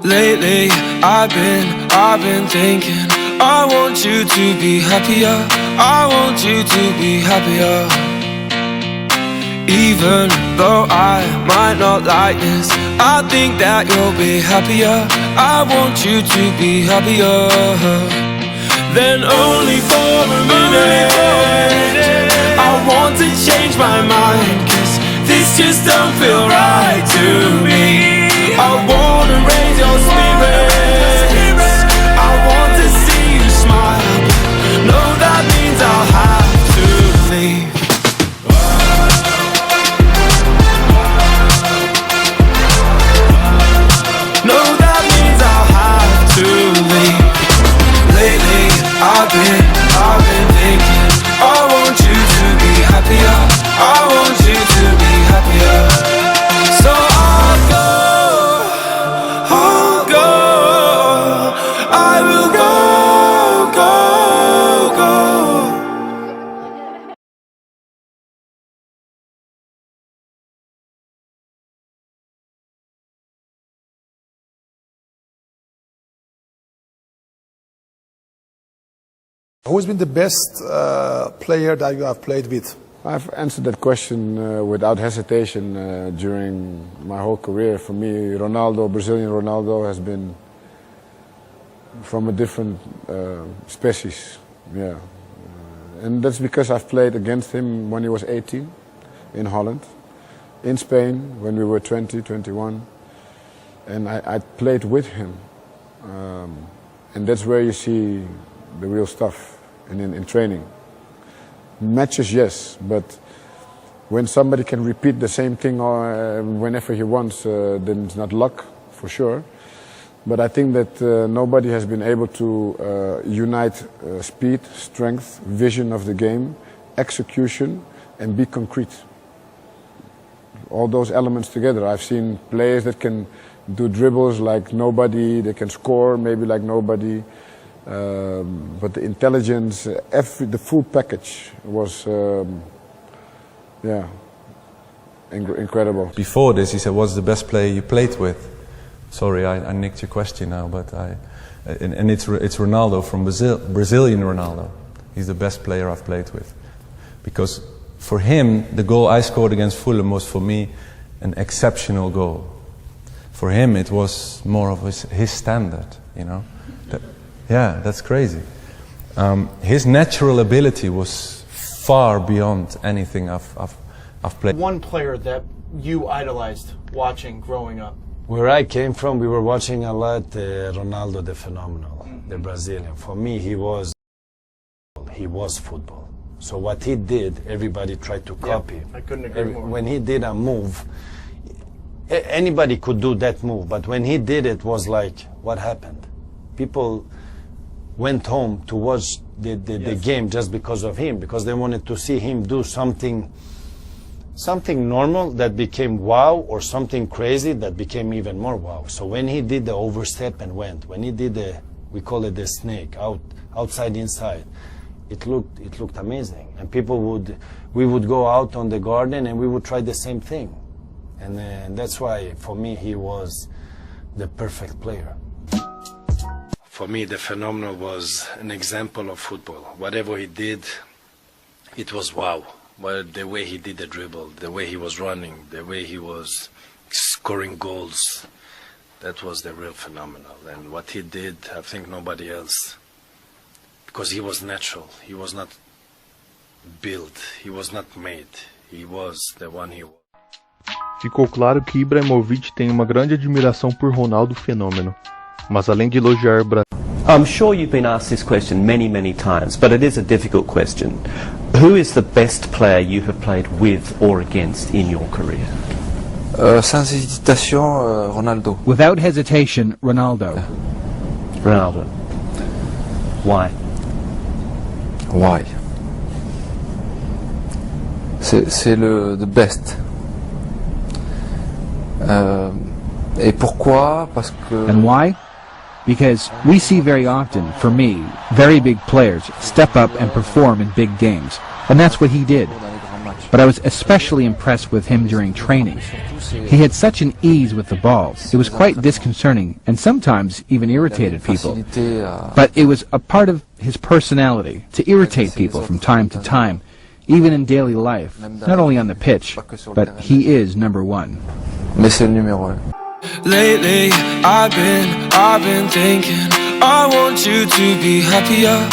Lately, I've been thinking, I want you to be happier, I want you to be happier. Even though I might not like this, I think that you'll be happier, I want you to be happier. Then only for a minute, I want to change my mind, 'cause this just don't feel right to me. I wanna raise your spirits, I want to see you smile. No, that means I'll have to leave. No, that means I'll have to leave. Lately, I've been thinking, I want you to be happier, I want you to be happier. So I'll go, I will go. Who's been the best player that you have played with? I've answered that question without hesitation during my whole career. For me, Ronaldo, Brazilian Ronaldo, has been from a different species. Yeah, and that's because I've played against him when he was 18 in Holland, in Spain when we were 20, 21, and I played with him, and that's where you see the real stuff in training. Matches, yes, but when somebody can repeat the same thing whenever he wants, then it's not luck, for sure. But I think that nobody has been able to unite speed, strength, vision of the game, execution, and be concrete. All those elements together. I've seen players that can do dribbles like nobody, they can score maybe like nobody. But the intelligence, the full package was, incredible. Before this, he said, "What's the best player you played with?" Sorry, I nicked your question now, but it's Ronaldo from Brazil, Brazilian Ronaldo. He's the best player I've played with, because for him, the goal I scored against Fulham was for me an exceptional goal. For him, it was more of his standard, you know. Yeah, that's crazy. His natural ability was far beyond anything I've played. One player that you idolized watching growing up? Where I came from, we were watching a lot Ronaldo the Fenômeno, the Brazilian. For me, he was football. So what he did, everybody tried to copy. Yeah, I couldn't agree more. When he did a move, anybody could do that move, but when he did it, was like, what happened? People went home to watch the game just because of him, because they wanted to see him do something normal that became wow, or something crazy that became even more wow. So when he did the overstep and went, when he did we call it the snake, outside inside, it looked amazing. And we would go out on the garden and we would try the same thing. And that's why, for me, he was the perfect player. For me, the Phenomenal was an example of football. Whatever he did, it was wow. But the way he did the dribble, the way he was running, the way he was scoring goals, that was the real Phenomenal. And what he did, I think nobody else, because he was natural. He was not built. He was not made. He was the one he was. Ficou claro que Ibrahimovic tem uma grande admiração por Ronaldo Fenômeno. Mas além de elogiar I'm sure you've been asked this question many, many times, but it is a difficult question. Who is the best player you have played with or against in your career? Sans hésitation, Ronaldo. Without hesitation, Ronaldo. Ronaldo. Why? Why? C'est the best. Et pourquoi? Parce que. And why? Because we see very often, for me, very big players step up and perform in big games. And that's what he did. but I was especially impressed with him during training. He had such an ease with the ball. It was quite disconcerting and sometimes even irritated people. But it was a part of his personality to irritate people from time to time, even in daily life, not only on the pitch, but he is number one. Mais c'est le numéro 1. Lately, I've been thinking, I want you to be happier.